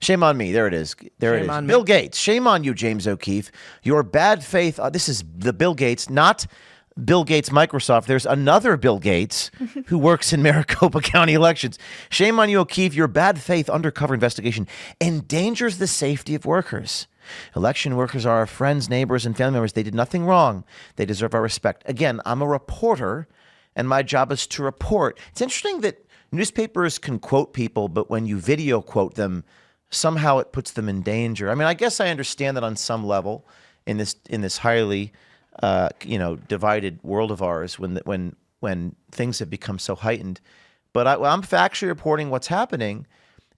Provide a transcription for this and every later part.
Shame on me. There it is. There it is. Bill Gates. Shame on you, James O'Keefe. Your bad faith. This is the Bill Gates, not Bill Gates Microsoft. There's another Bill Gates who works in Maricopa County elections. Shame on you, O'Keefe. Your bad faith undercover investigation endangers the safety of workers. Election workers are our friends, neighbors, and family members. They did nothing wrong. They deserve our respect. Again, I'm a reporter, and my job is to report. It's interesting that newspapers can quote people, but when you video quote them, somehow it puts them in danger. I mean, I guess I understand that on some level in this highly, divided world of ours when things have become so heightened. But I'm factually reporting what's happening,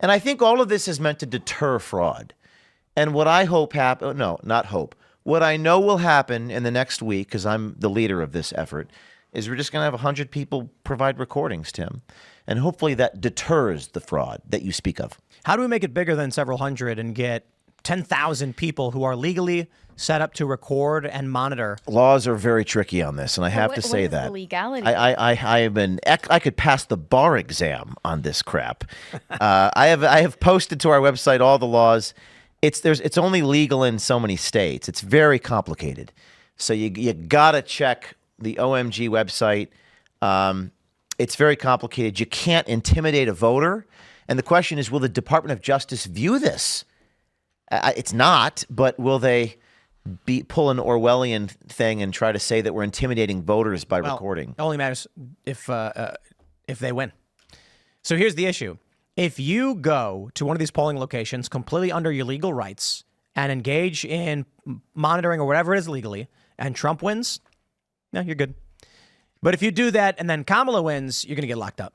and I think all of this is meant to deter fraud. And what I hope what I know will happen in the next week, because I'm the leader of this effort, is we're just going to have 100 people provide recordings, Tim. And hopefully that deters the fraud that you speak of. How do we make it bigger than several hundred and get 10,000 people who are legally set up to record and monitor? Laws are very tricky on this, and I have to say that. What is the legality? I could pass the bar exam on this crap. I have posted to our website all the laws. It's only legal in so many states. It's very complicated. So you gotta check the OMG website. It's very complicated. You can't intimidate a voter. And the question is, will the Department of Justice view this? It's not, but will they pull an Orwellian thing and try to say that we're intimidating voters by recording? It only matters if they win. So here's the issue. If you go to one of these polling locations completely under your legal rights and engage in monitoring or whatever it is legally, and Trump wins, no, you're good. But if you do that and then Kamala wins, you're going to get locked up.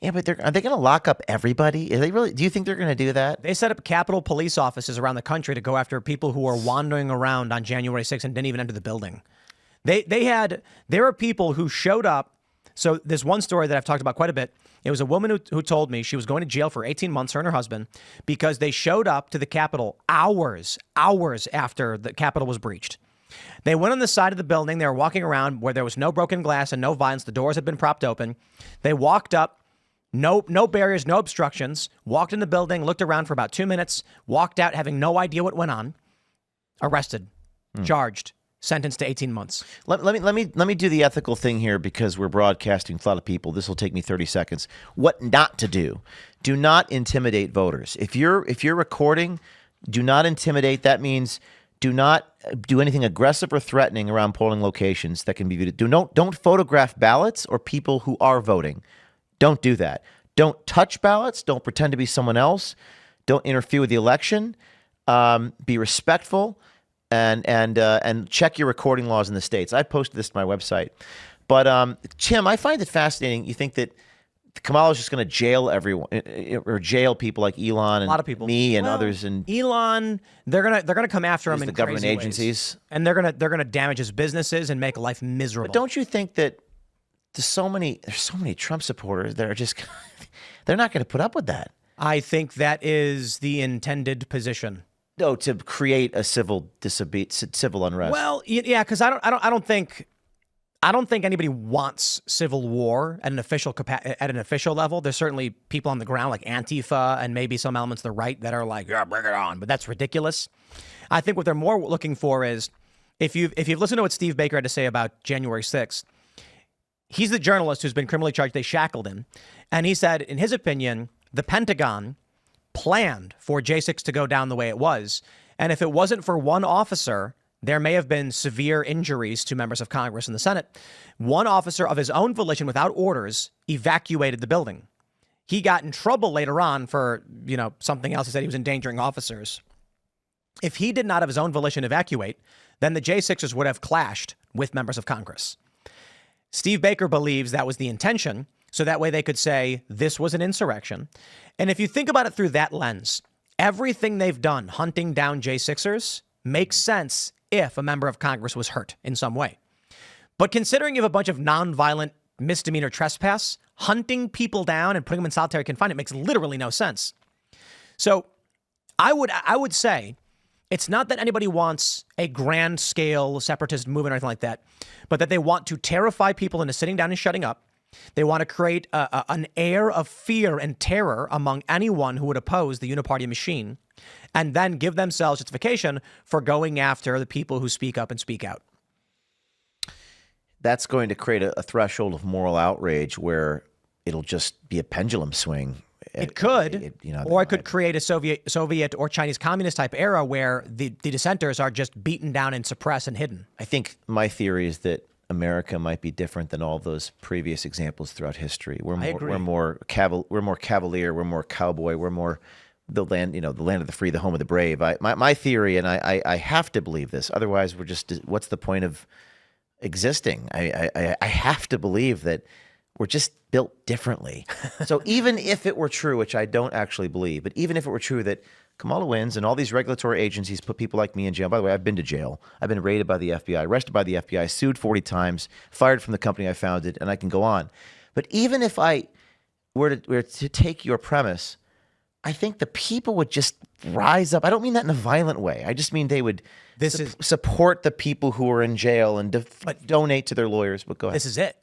Yeah, but are they going to lock up everybody? Do you think they're going to do that? They set up Capitol police offices around the country to go after people who were wandering around on January 6th and didn't even enter the building. There are people who showed up. So there's one story that I've talked about quite a bit. It was a woman who told me she was going to jail for 18 months, her and her husband, because they showed up to the Capitol hours after the Capitol was breached. They went on the side of the building. They were walking around where there was no broken glass and no violence. The doors had been propped open. They walked up, no barriers, no obstructions, walked in the building, looked around for about 2 minutes, walked out having no idea what went on, arrested, charged, sentenced to 18 months. Let me do the ethical thing here, because we're broadcasting to a lot of people. This will take me 30 seconds. What not to do. Do not intimidate voters. If you're recording, do not intimidate. That means do not do anything aggressive or threatening around polling locations that can be viewed. Don't photograph ballots or people who are voting. Don't do that. Don't touch ballots. Don't pretend to be someone else. Don't interfere with the election. Be respectful and check your recording laws in the states. I posted this to my website. But Tim, I find it fascinating. You think that Kamala's just going to jail everyone or jail people like Elon and a lot of people, me and others, and Elon. They're gonna come after him in the government crazy agencies, ways. And they're gonna damage his businesses and make life miserable. But don't you think that there's so many Trump supporters that are just they're not going to put up with that? I think that is the intended position. No, to create a civil unrest. Well, yeah, because I don't think anybody wants civil war at an official level. There's certainly people on the ground like Antifa and maybe some elements of the right that are like, yeah, bring it on. But that's ridiculous. I think what they're more looking for is if you've listened to what Steve Baker had to say about January 6th, he's the journalist who's been criminally charged. They shackled him. And he said, in his opinion, the Pentagon planned for J6 to go down the way it was. And if it wasn't for one officer, there may have been severe injuries to members of Congress and the Senate. One officer of his own volition without orders evacuated the building. He got in trouble later on for, something else. He said he was endangering officers. If he did not of his own volition evacuate, then the J6ers would have clashed with members of Congress. Steve Baker believes that was the intention, so that way they could say this was an insurrection. And if you think about it through that lens, everything they've done hunting down J6ers makes sense if a member of Congress was hurt in some way. But considering you have a bunch of nonviolent misdemeanor trespass, hunting people down and putting them in solitary confinement makes literally no sense. So I would say it's not that anybody wants a grand scale separatist movement or anything like that, but that they want to terrify people into sitting down and shutting up. They want to create an air of fear and terror among anyone who would oppose the uniparty machine, and then give themselves justification for going after the people who speak up and speak out. That's going to create a threshold of moral outrage where it'll just be a pendulum swing. It could, or it could create a Soviet or Chinese communist type era where the dissenters are just beaten down and suppressed and hidden. I think my theory is that America might be different than all those previous examples throughout history. We're more cavalier, we're more cowboy, we're more the land, the land of the free, the home of the brave. My theory, and I have to believe this, otherwise we're just, what's the point of existing? I have to believe that we're just built differently. So even if it were true, which I don't actually believe, but even if it were true that Kamala wins and all these regulatory agencies put people like me in jail. By the way, I've been to jail. I've been raided by the FBI, arrested by the FBI, sued 40 times, fired from the company I founded, and I can go on. But even if I were to take your premise, I think the people would just rise up. I don't mean that in a violent way. I just mean they would support the people who are in jail and donate to their lawyers. But go ahead. This is it.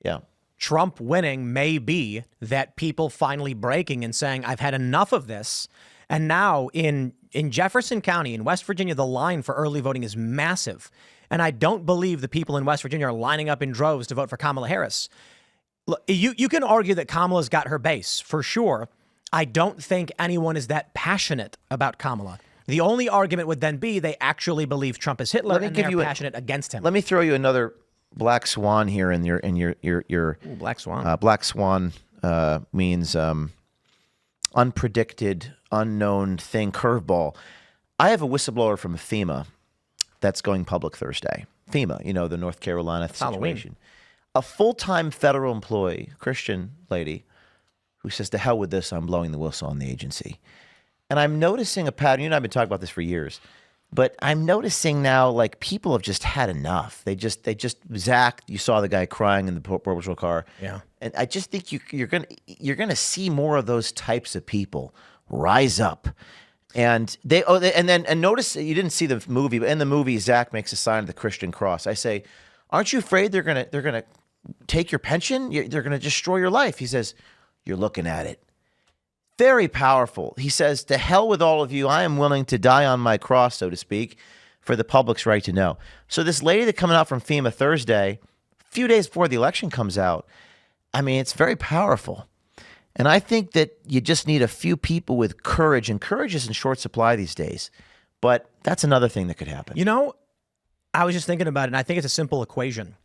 Yeah. Trump winning may be that people finally breaking and saying, I've had enough of this. And now in Jefferson County, in West Virginia, the line for early voting is massive. And I don't believe the people in West Virginia are lining up in droves to vote for Kamala Harris. Look, you can argue that Kamala's got her base, for sure. I don't think anyone is that passionate about Kamala. The only argument would then be they actually believe Trump is Hitler and they're passionate against him. Let me throw you another black swan here in your Ooh, black swan. Black swan means unpredicted, unknown thing, curveball. I have a whistleblower from FEMA that's going public Thursday. FEMA, the North Carolina situation. Halloween. A full-time federal employee, Christian lady, who says, to hell with this, I'm blowing the whistle on the agency. And I'm noticing a pattern. You and I have been talking about this for years. But I'm noticing now, like, people have just had enough. They just Zach, you saw the guy crying in the Border Patrol car. Yeah. And I just think you're gonna see more of those types of people rise up. And and notice you didn't see the movie, but in the movie, Zach makes a sign of the Christian cross. I say, aren't you afraid they're gonna take your pension? They're gonna destroy your life. He says, you're looking at it. Very powerful. He says, to hell with all of you. I am willing to die on my cross, so to speak, for the public's right to know. So this lady that coming out from FEMA Thursday, a few days before the election comes out, I mean, it's very powerful. And I think that you just need a few people with courage, and courage is in short supply these days. But that's another thing that could happen. I was just thinking about it, and I think it's a simple equation.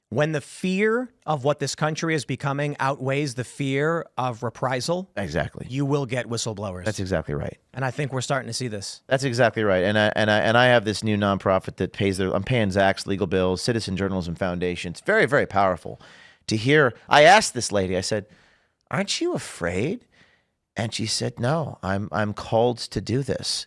When the fear of what this country is becoming outweighs the fear of reprisal, exactly, you will get whistleblowers. That's exactly right. And I think we're starting to see this. That's exactly right. And I have this new nonprofit that pays I'm paying Zach's legal bills, Citizen Journalism Foundation. It's very, very powerful to hear. I asked this lady, I said, aren't you afraid? And she said, no, I'm called to do this.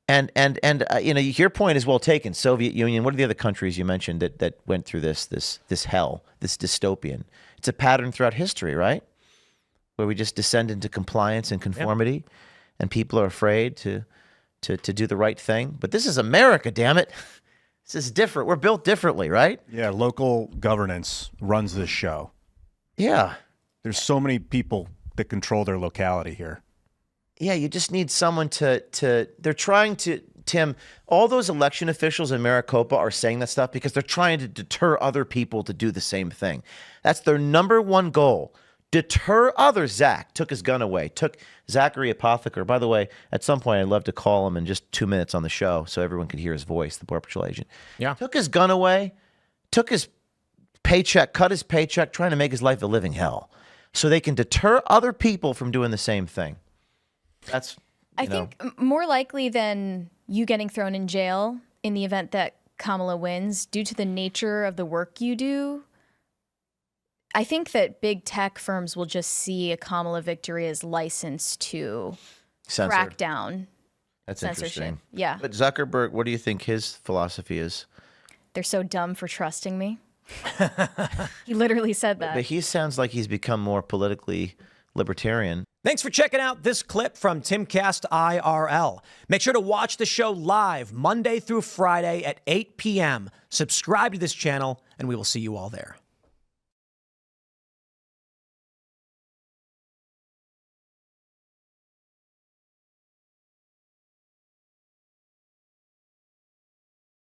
And your point is well taken. Soviet Union. What are the other countries you mentioned that went through this hell, this dystopian? It's a pattern throughout history, right? Where we just descend into compliance and conformity, and people are afraid to do the right thing. But this is America, damn it. This is different. We're built differently, right? Yeah, local governance runs this show. Yeah. There's so many people that control their locality here. Yeah, you just need someone they're trying to, Tim, all those election officials in Maricopa are saying that stuff because they're trying to deter other people to do the same thing. That's their number one goal. Deter others. Zach took his gun away, took Zachary Apotheker. By the way, at some point, I'd love to call him in just 2 minutes on the show so everyone could hear his voice, the Border Patrol agent. Yeah. Took his gun away, took his paycheck, cut his paycheck, trying to make his life a living hell so they can deter other people from doing the same thing. I think more likely than you getting thrown in jail in the event that Kamala wins, due to the nature of the work you do, I think that big tech firms will just see a Kamala victory as license to crack down. That's censorship. Interesting. Yeah. But Zuckerberg, what do you think his philosophy is? They're so dumb for trusting me. He literally said that. But he sounds like he's become more politically libertarian. Thanks for checking out this clip from Timcast IRL. Make sure to watch the show live Monday through Friday at 8 p.m. Subscribe to this channel, and we will see you all there.